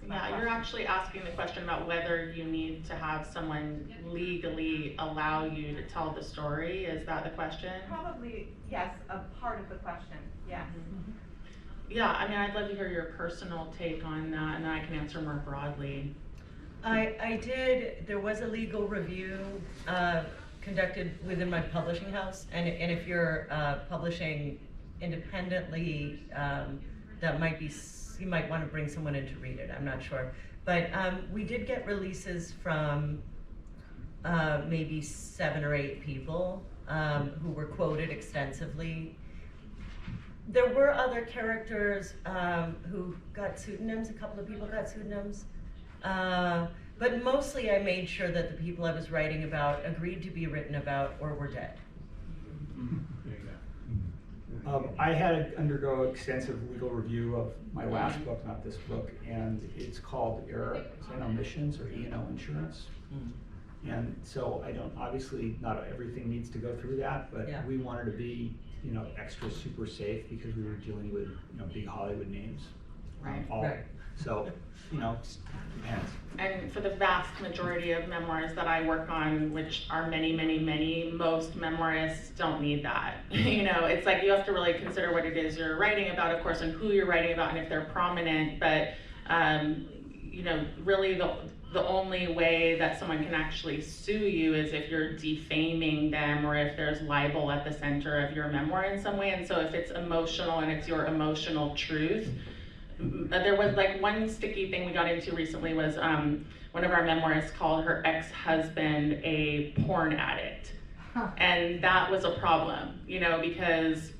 my question. You're actually asking the question about whether you need to have someone legally allow you to tell the story. Is that the question? Probably, yes, a part of the question, yes. Yeah, I'd love to hear your personal take on that, and then I can answer more broadly. There was a legal review conducted within my publishing house, and if you're publishing independently, you might want to bring someone in to read it, I'm not sure. But we did get releases from maybe 7 or 8 people who were quoted extensively. There were other characters who got pseudonyms, a couple of people got pseudonyms. But mostly I made sure that the people I was writing about agreed to be written about or were dead. I had to undergo extensive legal review of my last book, not this book, and it's called Errors and Omissions, or E&O Insurance. And so obviously not everything needs to go through that, but we wanted to be, extra super safe because we were dealing with, big Hollywood names. Right. So, depends. And for the vast majority of memoirs that I work on, which are many, many, many, most memoirists don't need that. It's like you have to really consider what it is you're writing about, of course, and who you're writing about, and if they're prominent. But, really, the only way that someone can actually sue you is if you're defaming them or if there's libel at the center of your memoir in some way. And so if it's emotional and it's your emotional truth, there was like one sticky thing we got into recently was one of our memoirists called her ex-husband a porn addict. And that was a problem, you know, because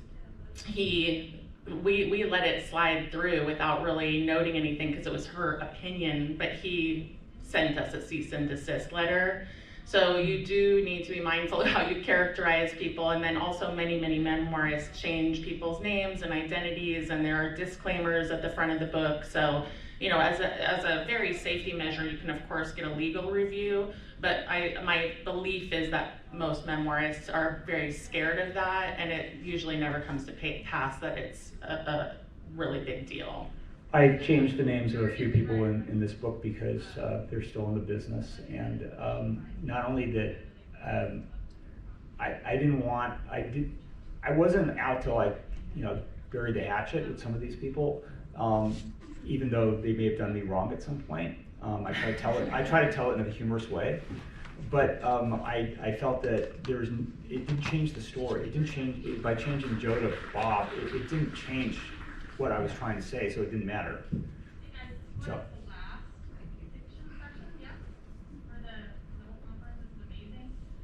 we let it slide through without really noting anything because it was her opinion, but he sent us a cease and desist letter. So you do need to be mindful of how you characterize people, and then also many memoirists change people's names and identities, and there are disclaimers at the front of the book. So, you know, as a very safety measure, you can of course get a legal review, but my belief is that most memoirists are very scared of that, and it usually never comes to pass that it's a really big deal. I changed the names of a few people in this book because they're still in the business, and not only that, I wasn't out to like, you know, bury the hatchet with some of these people, even though they may have done me wrong at some point. I try to tell it in a humorous way, but I felt that it didn't change the story. It didn't change by changing Joe to Bob. It didn't change what I was trying to say, so it didn't matter. So.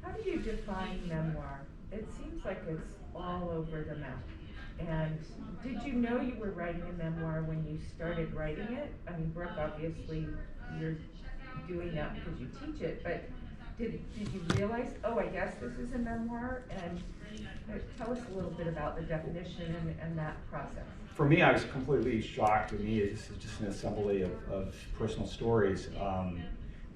How do you define memoir? It seems like it's all over the map. And did you know you were writing a memoir when you started writing it? I mean, Brooke, obviously you're doing that because you teach it, but did you realize, oh, I guess this is a memoir? And tell us a little bit about the definition and that process. For me, I was completely shocked. To me, this is just an assembly of personal stories.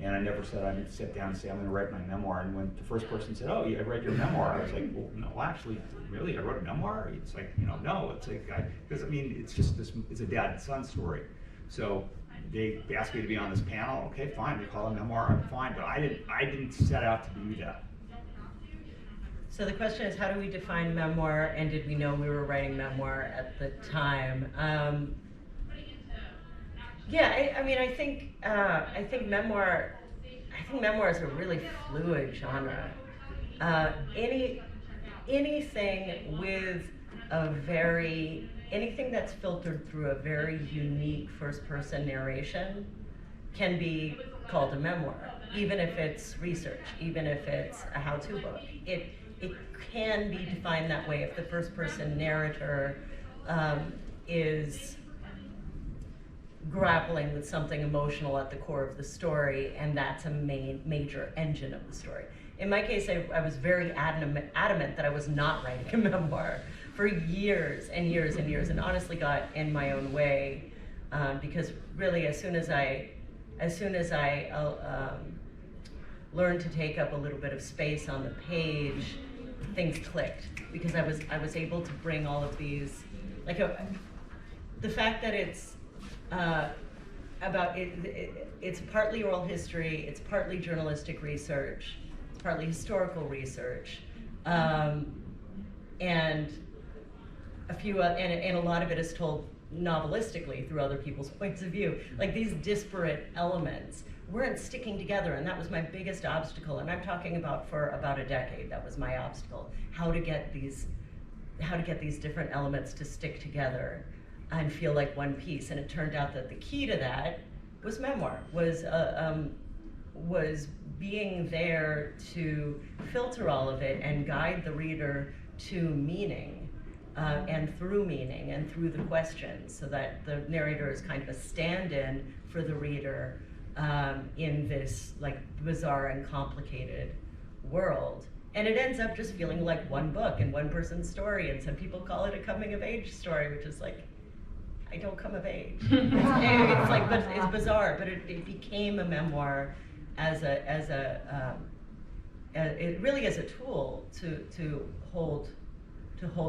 And I never said I would sit down and say, I'm going to write my memoir. And when the first person said, oh, I read your memoir, I was like, well, no, actually, really? I wrote a memoir? It's like, you know, no. It's like, because I mean, it's just this, it's a dad and son story. So they asked me to be on this panel. Okay, fine, we call it a memoir, I'm fine. But I didn't set out to do that. So the question is, how do we define memoir, and did we know we were writing memoir at the time? Yeah, I think memoir is a really fluid genre. Anything that's filtered through a very unique first-person narration can be called a memoir, even if it's research, even if it's a how-to book. It can be defined that way if the first-person narrator is grappling with something emotional at the core of the story, and that's a major engine of the story. In my case, I was very adamant that I was not writing a memoir for years and years and years, and honestly got in my own way because really, as soon as I learned to take up a little bit of space on the page, things clicked, because I was able to bring all of these, like the fact that it's it's partly oral history, it's partly journalistic research, it's partly historical research, and a lot of it is told novelistically through other people's points of view. Like, these disparate elements weren't sticking together, and that was my biggest obstacle. And I'm talking about for about a decade. That was my obstacle: how to get these different elements to stick together and feel like one piece. And it turned out that the key to that was memoir, was being there to filter all of it and guide the reader to meaning, and through meaning and through the questions, so that the narrator is kind of a stand-in for the reader in this like bizarre and complicated world. And it ends up just feeling like one book and one person's story, and some people call it a coming-of-age story, which is like, I don't come of age. It's like, but it's bizarre. But it became a memoir it really is a tool to hold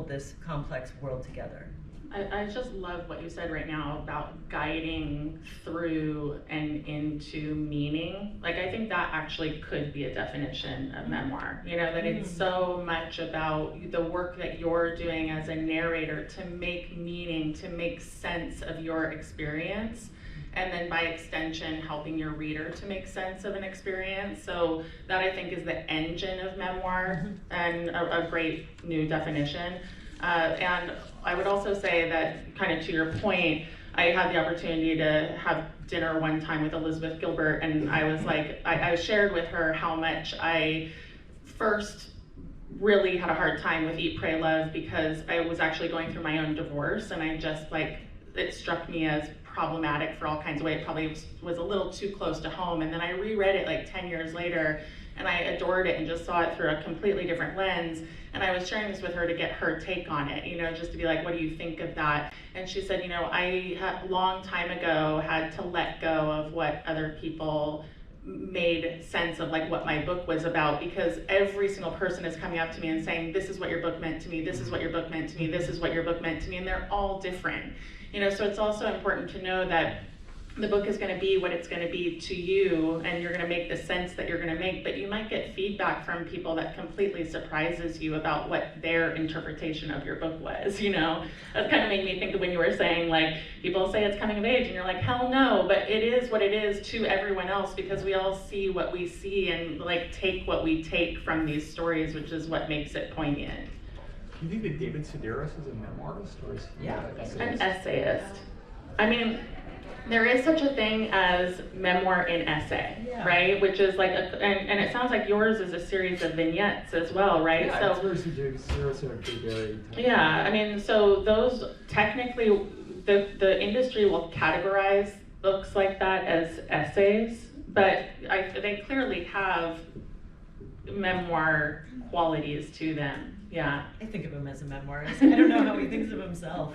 this complex world together. I just love what you said right now about guiding through and into meaning. Like, I think that actually could be a definition of memoir. You know, that it's so much about the work that you're doing as a narrator to make meaning, to make sense of your experience, and then by extension, helping your reader to make sense of an experience. So that I think is the engine of memoir, and a great new definition. And I would also say that, kind of to your point, I had the opportunity to have dinner one time with Elizabeth Gilbert, and I was like, I shared with her how much I first really had a hard time with Eat, Pray, Love, because I was actually going through my own divorce, and I just it struck me as problematic for all kinds of ways. It probably was a little too close to home. And then I reread it like 10 years later, and I adored it and just saw it through a completely different lens. And I was sharing this with her to get her take on it, just to be like, what do you think of that? And she said, I a long time ago had to let go of what other people made sense of, like what my book was about, because every single person is coming up to me and saying, this is what your book meant to me, this is what your book meant to me, this is what your book meant to me, and they're all different. So it's also important to know that the book is going to be what it's going to be to you, and you're going to make the sense that you're going to make, but you might get feedback from people that completely surprises you about what their interpretation of your book was. That kind of made me think of when you were saying, like, people say it's coming of age, and you're like, hell no, but it is what it is to everyone else, because we all see what we see and take what we take from these stories, which is what makes it poignant. Do you think that David Sedaris is a memoirist, or is he an essayist? An essayist. I mean, there is such a thing as memoir in essay, right? Which is like, and it sounds like yours is a series of vignettes as well, right? Yeah, so it's very yeah, I mean, so those technically, the industry will categorize books like that as essays, but they clearly have memoir qualities to them. Yeah. I think of him as a memoirist. I don't know how he thinks of himself.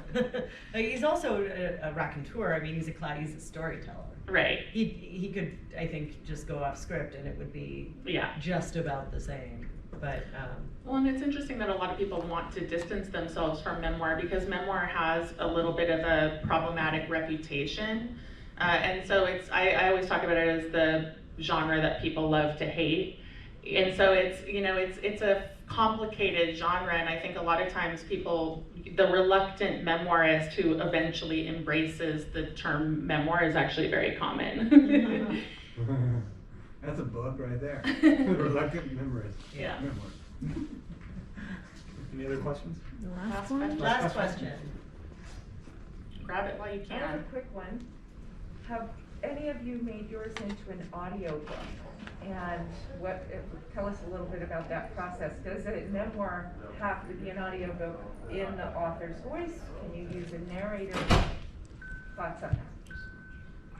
He's also a raconteur. I mean, he's a storyteller. Right. He could, I think, just go off script and it would be just about the same. But well, and it's interesting that a lot of people want to distance themselves from memoir, because memoir has a little bit of a problematic reputation, and so I always talk about it as the genre that people love to hate. And so it's a complicated genre, and I think a lot of times the reluctant memoirist who eventually embraces the term memoir is actually very common. That's a book right there. The reluctant memoirist. Yeah. Memoir. Any other questions? last question. Grab it while you I have a can. quick one. Have any of you made yours into an audio book? And tell us a little bit about that process. Does a memoir have to be an audio book in the author's voice? Can you use a narrator? Thoughts on that?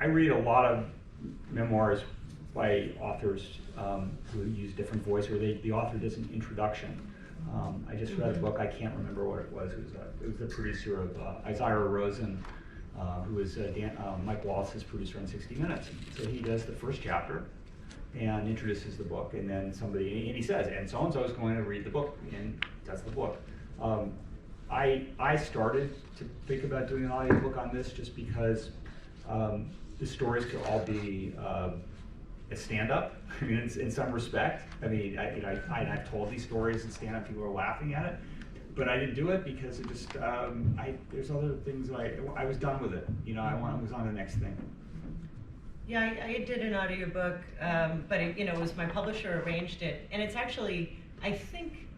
I read a lot of memoirs by authors who use different voice, or the author does an introduction. I just read a book, I can't remember what it was. It was the producer of Isaiah Rosen, who was Mike Wallace's producer on 60 Minutes. So he does the first chapter and introduces the book, and then he says, and so-and-so is going to read the book, and that's the book. I started to think about doing an audiobook on this just because the stories could all be a stand-up, I mean, in some respect. I mean, I've told these stories in stand-up, people are laughing at it, but I didn't do it because it just, there's other things I was done with it. I was on the next thing. Yeah, I did an audiobook, but it was my publisher arranged it, and it's actually, I think,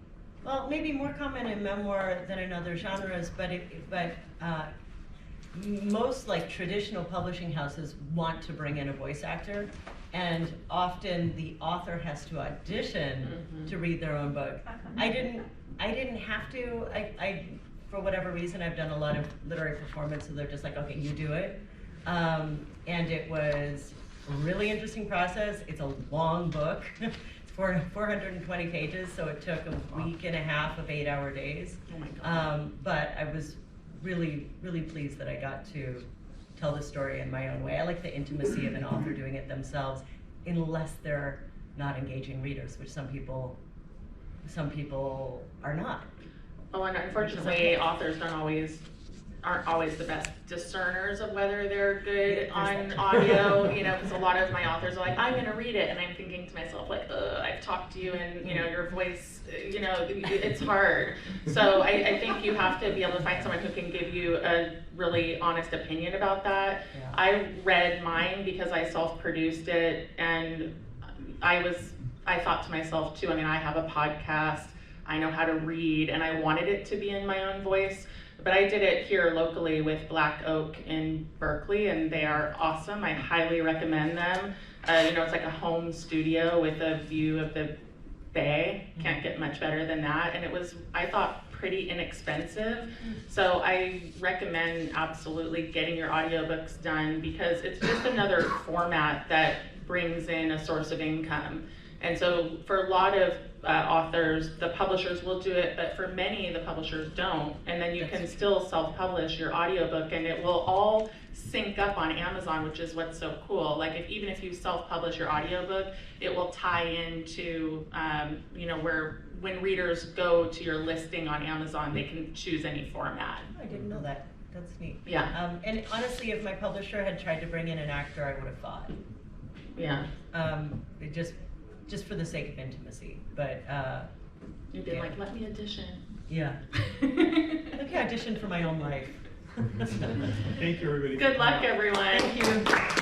well, maybe more common in memoir than in other genres, but most traditional publishing houses want to bring in a voice actor, and often the author has to audition to read their own book. I didn't have to. I for whatever reason, I've done a lot of literary performance, so they're just like, okay, you do it. And it was a really interesting process. It's a long book. It's 420 pages, so it took a week and a half of 8-hour days. Oh my God. But I was really, really pleased that I got to tell the story in my own way. I like the intimacy of an author doing it themselves, unless they're not engaging readers, which some people are not. Oh, and unfortunately, authors aren't always the best discerners of whether they're good on audio, because a lot of my authors are like, I'm going to read it, and I'm thinking to myself, I can't talk to you and, you know, your voice, you know, it's hard. So I think you have to be able to find someone who can give you a really honest opinion about that. Yeah. I read mine because I self-produced it, and I thought to myself too, I mean, I have a podcast, I know how to read, and I wanted it to be in my own voice. But I did it here locally with Black Oak in Berkeley, and they are awesome. I highly recommend them. You know, it's like a home studio with a view of the bay. Can't get much better than that. And it was, I thought, pretty inexpensive. So I recommend absolutely getting your audiobooks done, because it's just another format that brings in a source of income. And so for a lot of authors, the publishers will do it, but for many, the publishers don't. And then you can still self-publish your audiobook, and it will all sync up on Amazon, which is what's so cool. Like, even if you self-publish your audiobook, it will tie into, you know, when readers go to your listing on Amazon, they can choose any format. I didn't know that. That's neat. Yeah. And honestly, if my publisher had tried to bring in an actor, I would have thought. Yeah. It just for the sake of intimacy, but You'd be like, let me audition. yeah. Let me audition for my own life. Thank you, everybody. Good luck, everyone. Thank you.